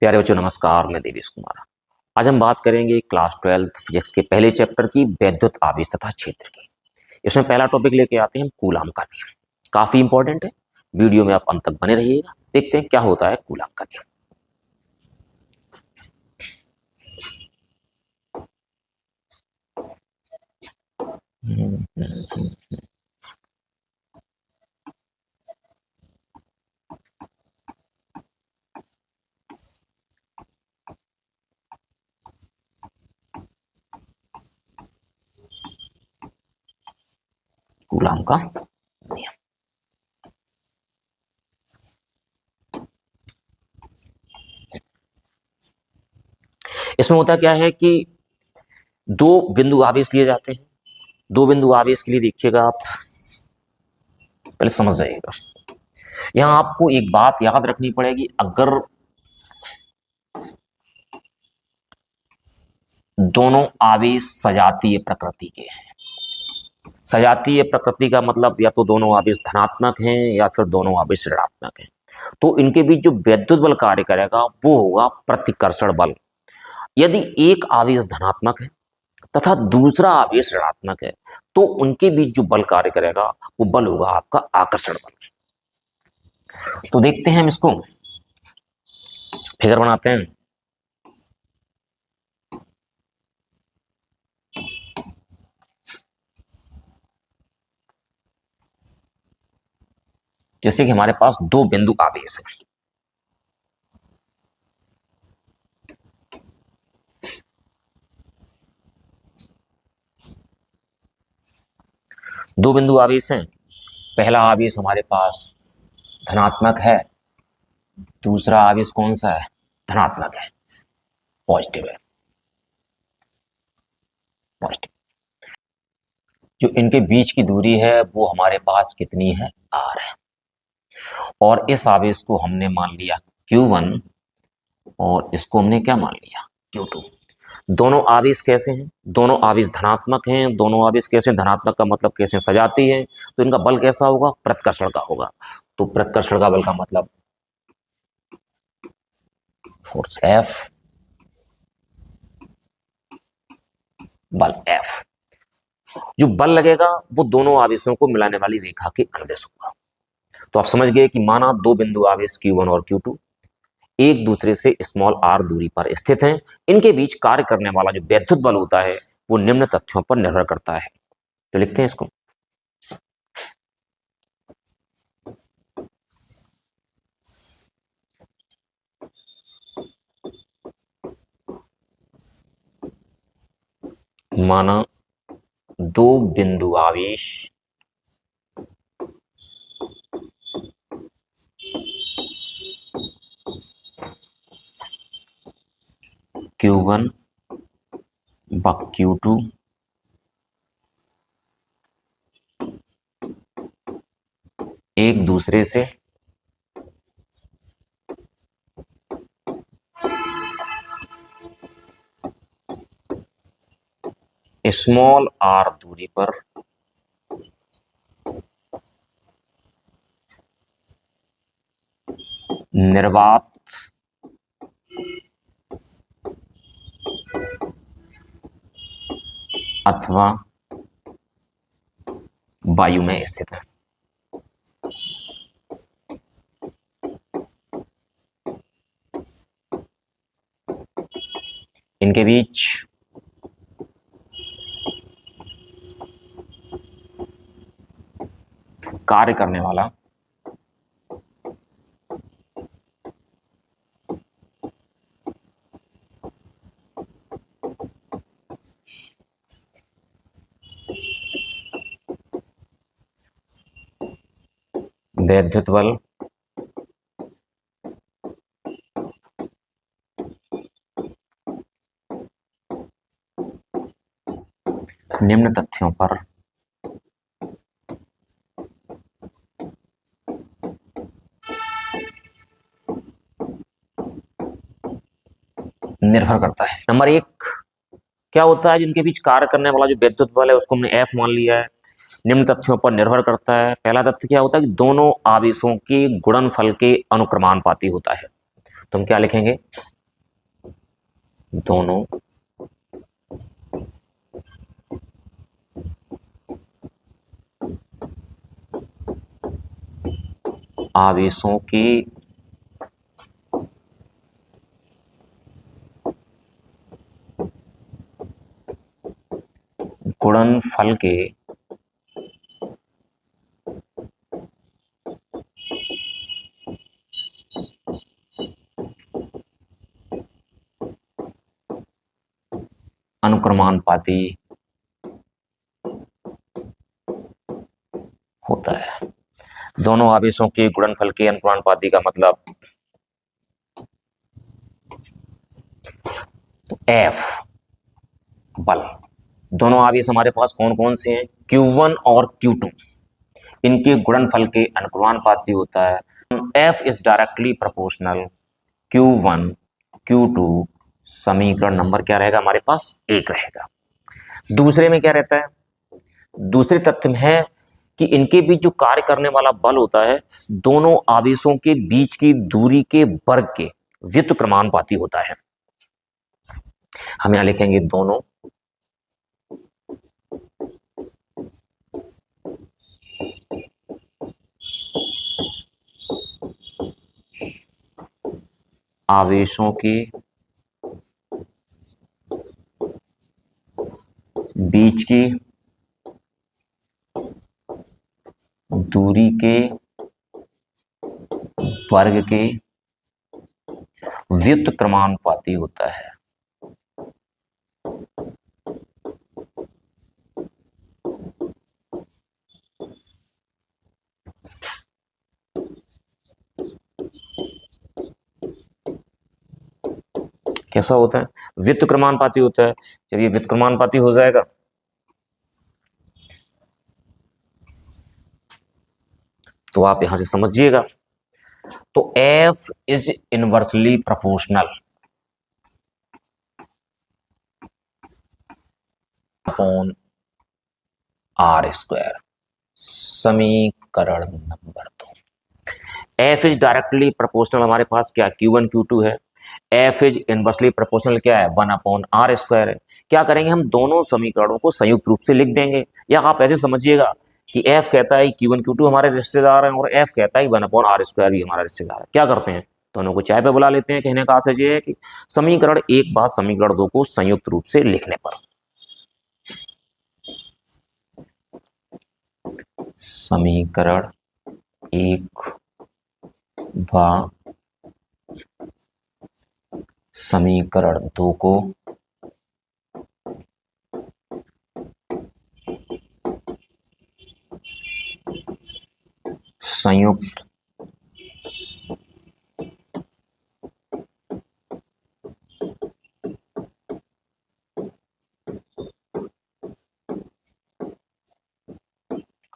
प्यारे बच्चों नमस्कार, मैं देवेश कुमार। आज हम बात करेंगे क्लास 12 फिजिक्स के पहले चैप्टर की वैद्युत आवेश तथा क्षेत्र की। इसमें पहला टॉपिक लेके आते हैं कूलाम का नियम। काफी इंपॉर्टेंट है, वीडियो में आप अंत तक बने रहिएगा। देखते हैं क्या होता है कूलाम का नियम। कूलाम का नियम। इसमें होता क्या है कि दो बिंदु आवेश लिए जाते हैं। दो बिंदु आवेश के लिए देखिएगा, आप पहले समझ जाइएगा। यहां आपको एक बात याद रखनी पड़ेगी, अगर दोनों आवेश सजातीय प्रकृति के हैं। सजातीय प्रकृति का मतलब या तो दोनों आवेश धनात्मक हैं या फिर दोनों आवेश ऋणात्मक हैं, तो इनके बीच जो वैद्युत बल कार्य करेगा वो होगा प्रतिकर्षण बल। यदि एक आवेश धनात्मक है तथा दूसरा आवेश ऋणात्मक है तो उनके बीच जो बल कार्य करेगा वो बल होगा आपका आकर्षण बल। तो देखते हैं हम इसको, फिगर बनाते हैं। जैसे कि हमारे पास दो बिंदु आवेश है, दो बिंदु आवेश हैं। पहला आवेश हमारे पास धनात्मक है, दूसरा आवेश कौन सा है? धनात्मक है, पॉजिटिव है, पॉजिटिव। जो इनके बीच की दूरी है वो हमारे पास कितनी है? r है। और इस आवेश को हमने मान लिया Q1 और इसको हमने क्या मान लिया? Q2। दोनों आवेश कैसे हैं? दोनों आवेश धनात्मक हैं। दोनों आवेश कैसे? धनात्मक का मतलब कैसे? सजाती है। तो इनका बल कैसा होगा? प्रतिकर्षण का होगा। तो प्रतिकर्षण का बल का मतलब फोर्स F, बल F। जो बल लगेगा वो दोनों आवेशों को मिलाने वाली रेखा के अनुदेश होगा। तो आप समझ गए कि माना दो बिंदु आवेश Q1 और Q2 एक दूसरे से स्मॉल r दूरी पर स्थित हैं। इनके बीच कार्य करने वाला जो वैद्युत बल होता है वो निम्न तथ्यों पर निर्भर करता है। तो लिखते हैं इसको। माना दो बिंदु आवेश Q1 व Q2 एक दूसरे से स्मॉल r दूरी पर निर्वात अथवा वायु में स्थित है। इनके बीच कार्य करने वाला वैद्युत बल निम्न तथ्यों पर निर्भर करता है। नंबर एक क्या होता है? जिनके बीच कार्य करने वाला जो वैद्युत बल है उसको हमने F मान लिया है। निम्न तथ्यों पर निर्भर करता है। पहला तथ्य क्या होता है कि दोनों आवेशों के गुणनफल के अनुक्रमानुपाती होता है। तो हम क्या लिखेंगे? दोनों आवेशों के गुणनफल के अनुक्रमानुपाती होता है। दोनों आवेशों के गुणनफल के अनुक्रमानुपाती का मतलब F बल। दोनों आवेश हमारे पास कौन कौन से हैं? Q1 और Q2। इनके गुणनफल के अनुक्रमानुपाती होता है F is directly proportional Q1 Q2। समीकरण नंबर क्या रहेगा हमारे पास? 1 रहेगा। दूसरे में क्या रहता है? दूसरे तथ्य में है कि इनके बीच जो कार्य करने वाला बल होता है दोनों आवेशों के बीच की दूरी के वर्ग के व्युत्क्रमानुपाती होता है। हम यहां लिखेंगे दोनों आवेशों के बीच की दूरी के वर्ग के व्युत्क्रमानुपाती होता है। कैसा होता है? व्युत्क्रमानुपाती होता है। जब ये व्युत्क्रमानुपाती हो जाएगा तो आप यहां से समझिएगा। तो F is inversely proportional upon R square. समीकरण number 2। F is directly proportional हमारे पास क्या? Q1 Q2 है। F इज इनवर्सली प्रोपोर्शनल क्या है? 1 अपॉन R स्क्वायर है। क्या करेंगे? हम दोनों समीकरणों को संयुक्त रूप से लिख देंगे, या आप ऐसे समझिएगा कि F कहता है Q1 Q2 हमारे रिश्तेदार हैं और F कहता है 1 अपॉन R स्क्वायर भी हमारा रिश्तेदार है। क्या करते हैं? दोनों को चाय पे बुला लेते हैं। कहने का आशय ये है कि समीकरण 1 बाद समीकरण 2 को संयुक्त रूप से लिखने पर समीकरण 1 व समीकरण 2 को संयुक्त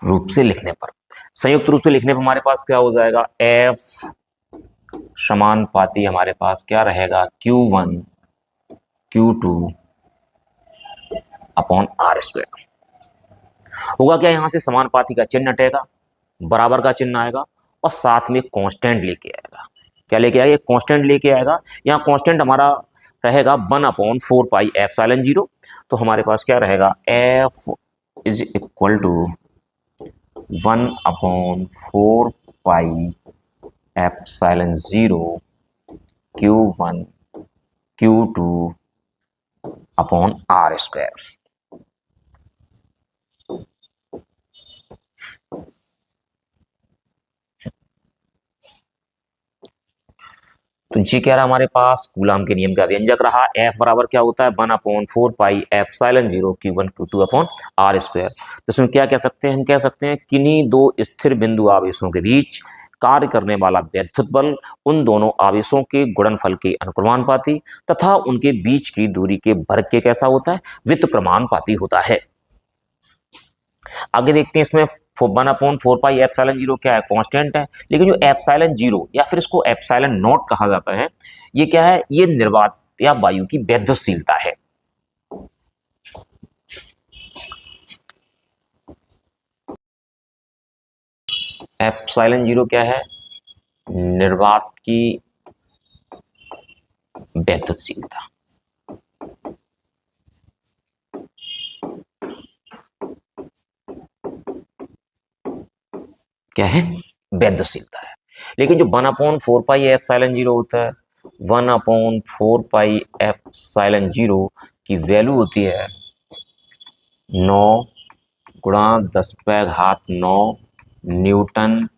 रूप से लिखने पर, संयुक्त रूप से लिखने पर हमारे पास क्या हो जाएगा? F समानुपाती हमारे पास क्या रहेगा? Q1 Q2 upon R square. होगा क्या? यहां से समानुपाती का चिन्ह हटेगा, बराबर का चिन्ह आएगा और साथ में कांस्टेंट लेके आएगा। क्या लेके आएगा? कांस्टेंट लेके आएगा। यहाँ कांस्टेंट हमारा रहेगा 1 अपॉन 4 पाई एप्सिलॉन 0। तो हमारे पास क्या रहेगा? F is equal to 1 upon 4 pi epsilon 0 Q1 Q2 upon R square. तो ये क्या रहा हमारे पास? कूलाम के नियम का व्यंजक रहा। F बराबर क्या होता है? 1 upon 4 pi epsilon 0 Q1 Q2 upon R square. तो इसमें क्या कह सकते हैं? हम कह सकते हैं किन्हीं दो स्थिर बिंदु आवेशों के बीच कार्य करने वाला वैद्युत बल उन दोनों आवेशों के गुणनफल के अनुक्रमानुपाती तथा उनके बीच की दूरी के वर्ग के कैसा होता है? व्युत्क्रमानुपाती होता है। आगे देखते हैं इसमें 1 अपॉन 4 पाई एप्सिलॉन 0 क्या है? कांस्टेंट है। लेकिन जो एप्सिलॉन 0 या फिर इसको एप्सिलॉन नॉट कहा जाता है, ये क्या है? ये निर्वात या वायु की वैद्युतशीलता है। एप्सिलॉन 0 क्या है? निर्वात की वैद्युतशीलता। क्या है, वैद्यशीलता है। लेकिन जो 1/4 पाई एप्सिलॉन 0 होता है, 1/4 पाई एप्सिलॉन 0 की वैल्यू होती है 9 × 10⁻⁹ न्यूटन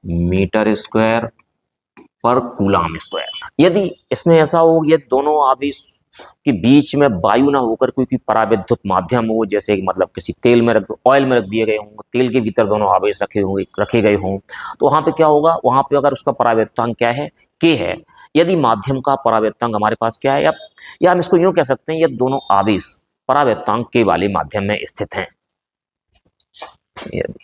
मीटर स्क्वायर पर कूलम स्क्वायर। यदि इसमें ऐसा हो, ये दोनों आवेश के बीच में वायु ना होकर कोई पराविद्युत माध्यम हो, जैसे मतलब किसी तेल में ऑयल में रख दिए गए हों, तेल के भीतर दोनों आवेश रखे गए हों, तो वहां पे क्या होगा, वहां पे अगर उसका पराविद्युतांक क्या है, के है। यदि माध्यम का पराविद्युतांक हमारे पास क्या है, या हम इसको यूं कह सकते हैं, ये दोनों आवेश पराविद्युतांक के वाले माध्यम में स्थित हैं। यदि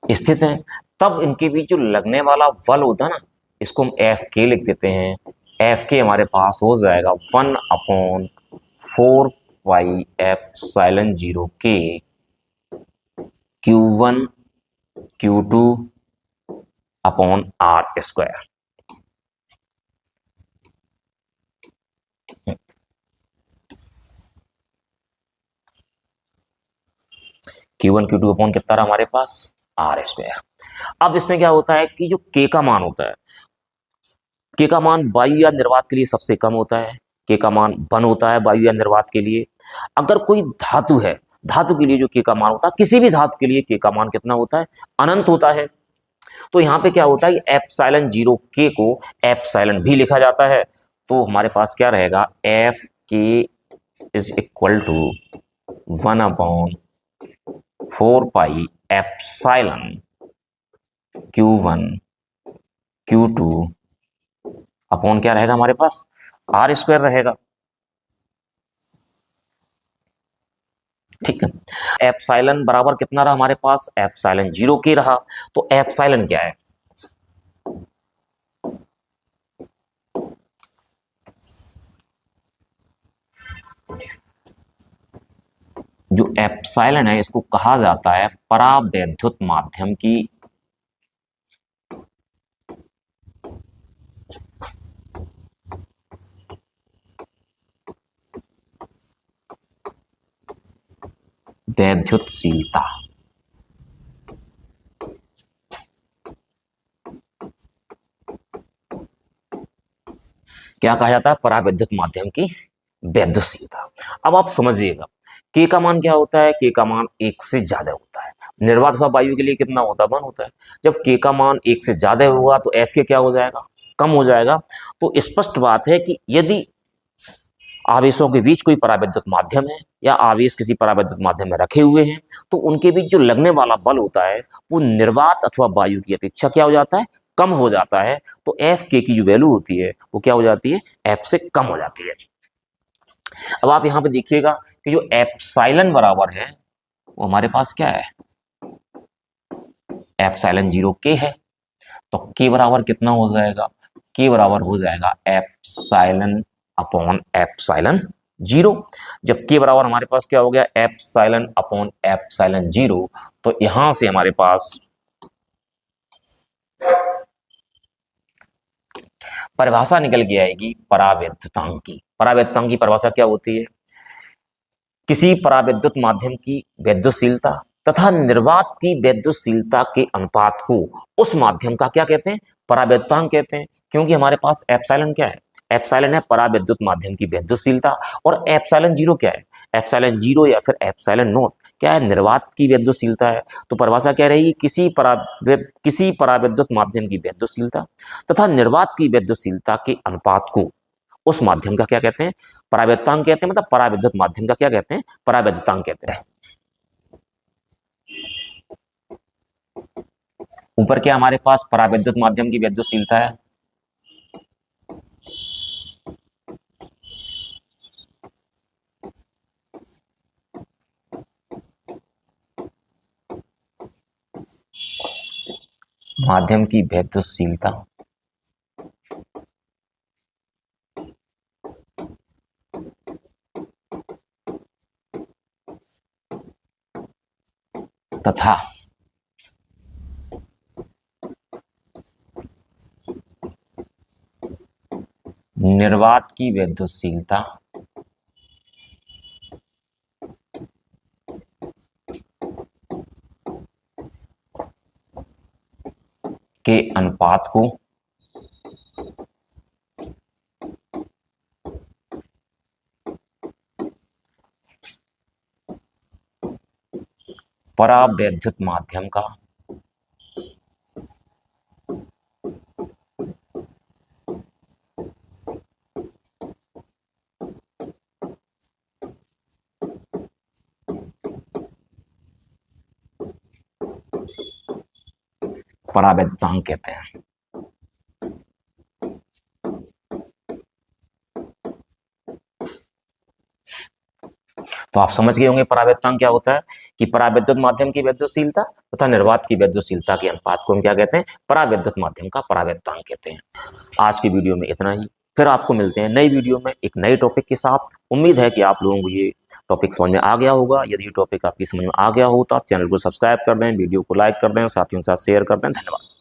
स्थित हैं, तब इनके बीच जो लगने वाला बल होता है ना, इसको हम एफ के लिख देते हैं। एफ के हमारे पास हो जाएगा 1/4 पाई एप्सिलॉन 0 के Q1 Q2 upon are square. Q1 Q2 upon कितना रहा हमारे पास, आर स्क्वायर। अब इसमें क्या होता है कि जो के का मान होता है, के का मान वायु या निर्वात के लिए सबसे कम होता है, के का मान 1 होता है वायु या निर्वात के लिए। अगर कोई धातु है, धातु के लिए जो के का मान होता है, किसी भी धातु के लिए के का मान कितना होता है, अनंत होता है। तो यहाँ पे क्या होता है, एप्सिलॉन 0 के को एप्सिलॉन भी लिखा जाता है। तो हमारे पास क्या रहेगा, एफ के is equal to 1/4 pi epsilon Q1 Q2 upon क्या रहेगा हमारे पास, आर स्क्वायर रहेगा। ठीक है, एप्सिलॉन बराबर कितना रहा हमारे पास, एप्सिलॉन 0 के रहा। तो एप्सिलॉन क्या है, जो एप्सिलॉन है इसको कहा जाता है परावैद्युत माध्यम की वैद्युतशीलता। क्या कहा जाता है, परावैद्युत माध्यम की वैद्युतशीलता। अब आप समझिएगा, के का मान क्या होता है, के का मान 1 से ज्यादा होता है। निर्वात अथवा वायु के लिए कितना होता है, 1 होता है। जब के का मान 1 से ज्यादा होगा तो एफ के क्या हो जाएगा, कम हो जाएगा। तो स्पष्ट बात है कि यदि आवेशों के बीच कोई परावैद्युत माध्यम है या आवेश किसी परावैद्युत माध्यम में रखे हुए हैं, तो उनके बीच जो लगने वाला बल होता है वो निर्वात अथवा वायु की अपेक्षा क्या हो जाता है, कम हो जाता है। तो एफ के की जो वैल्यू होती है वो क्या हो जाती है, एफ से कम हो जाती है। अब आप यहां पे देखिएगा कि जो एप्सिलॉन बराबर है वो हमारे पास क्या है, एप्सिलॉन 0 के है। तो के बराबर कितना हो जाएगा, के बराबर हो जाएगा एप्सिलॉन अपॉन एप्सिलॉन 0। जब के बराबर हमारे पास क्या हो गया, एप्सिलॉन अपॉन एप्सिलॉन 0, तो यहां से हमारे पास परिभाषा निकल के आएगी परावैद्युतांक की। परावैद्युतांक की परिभाषा क्या होती है, किसी परावैद्युत माध्यम की वैद्युतशीलता तथा निर्वात की वैद्युतशीलता के अनुपात को उस माध्यम का क्या कहते हैं, परावैद्युतांक कहते हैं। क्योंकि हमारे पास एप्सिलॉन क्या है, एप्सिलॉन है परावैद्युत माध्यम की वैद्युतशीलता, और एप्सिलॉन 0 क्या है, एप्सिलॉन 0 या फिर एप्सिलॉन नॉट क्या है, निर्वात की वैद्युतशीलता है। तो परिभाषा क्या रहेगी, किसी परावैद्युत माध्यम की वैद्युतशीलता तथा निर्वात की वैद्युतशीलता के अनुपात को उस माध्यम का क्या कहते हैं, परावैद्युतांक कहते हैं। मतलब परावैद्युत माध्यम का क्या कहते हैं, परावैद्युतांक कहते हैं। ऊपर क्या हमारे पास परावैद्युत माध्यम की वैद्युतशीलता है, माध्यम की वैद्युतशीलता तथा निर्वात की वैद्युतशीलता के अनुपात को परावैद्युत माध्यम का परावैद्युतांक कहते हैं। तो आप समझ गए होंगे परावैद्युतांक क्या होता है कि परावैद्युत माध्यम की वैद्युतशीलता तथा निर्वात की वैद्युतशीलता के अनुपात को हम क्या कहते हैं, परावैद्युत माध्यम का परावैद्युतांक कहते हैं। आज की वीडियो में इतना ही, फिर आपको मिलते हैं नई वीडियो में एक नए टॉपिक के साथ। उम्मीद है कि आप लोगों को ये टॉपिक समझ में आ गया होगा। यदि ये टॉपिक आपकी समझ में आ गया हो तो आप चैनल को सब्सक्राइब कर दें, वीडियो को लाइक कर दें, साथियों के साथ शेयर कर दें। धन्यवाद।